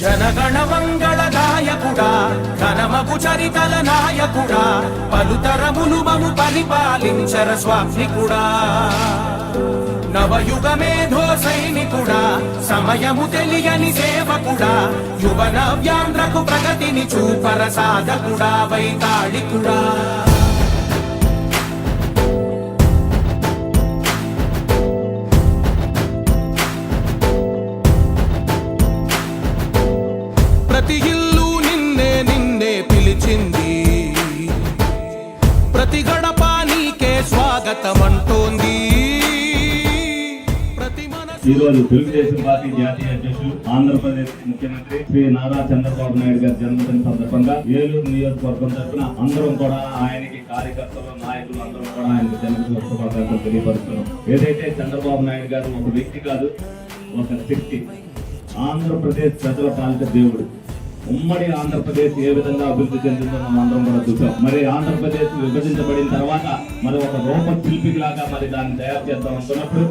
జనగణ మంగళదాయకుడా ఘనమగు చరితల నాయకుడా పలుతరములు మము పరిపాలించర స్వామికుడా నవయుగ మేధో సైనికుడా సమయము తెలియని సేవకుడా యువన వ్యాంధ్రకు ప్రగతిని చూపర సాధకుడా వైతాళికుడా ప్రతి ఇల్లు నిన్నే నిన్నే పిలిచింది ప్రతి గడప నీకే స్వాగతమంటోంది. ఈ రోజు తెలుగుదేశం పార్టీ జాతీయ అధ్యక్షులు ఆంధ్రప్రదేశ్ ముఖ్యమంత్రి శ్రీ నారా చంద్రబాబు నాయుడు గారి జన్మదిన సందర్భంగా ఏలూరు నియోజకవర్గం తరఫున అందరం కూడా ఆయనకి కార్యకర్తలు నాయకులు అందరం కూడా ఆయనకు జన్మదిన శుభాకాంక్షలు తెలియపరుస్తున్నాం. ఏదైతే చంద్రబాబు నాయుడు గారు ఒక వ్యక్తి కాదు, ఒక శక్తి. ఆంధ్రప్రదేశ్ ప్రజల పాలిత దేవుడు. ఉమ్మడి ఆంధ్రప్రదేశ్ ఏ విధంగా అభివృద్ధి చెందిందో మనం అందరం కూడా చూసాం. మరి ఆంధ్రప్రదేశ్ విభజించబడిన తర్వాత మరి ఒక రూప శిల్పి లాగా మరి దాన్ని తయారు చేద్దాం అనుకున్నప్పుడు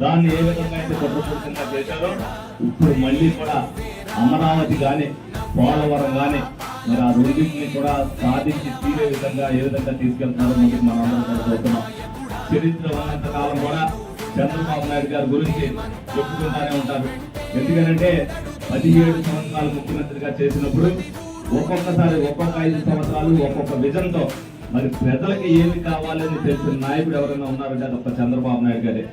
దాన్ని ఏ విధంగా అయితే కుట్రపూరితంగా చేశారో ఇప్పుడు మళ్ళీ కూడా అమరావతి కానీ పోలవరం కానీ మరి ఆ రెండింటిని కూడా సాధించి తీరే విధంగా ఏ విధంగా తీసుకెళ్తున్నారో ముందుకు మనం అందరం కూడా చూస్తున్నాం. చరిత్ర ఉన్నంత కాలం కూడా చంద్రబాబు నాయుడు గారి గురించి చెప్పుకుంటానే ఉంటారు. ఎందుకంటే 17 సంవత్సరాలు ముఖ్యమంత్రిగా చేసినప్పుడు ఒక్కొక్కసారి ఒక్కొక్క 5 సంవత్సరాలు ఒక్కొక్క విజన్తో మరి ప్రజలకి ఏమి కావాలని తెలిసిన నాయకుడు ఎవరైనా ఉన్నారంటే అది ఒక చంద్రబాబు నాయుడు గారే.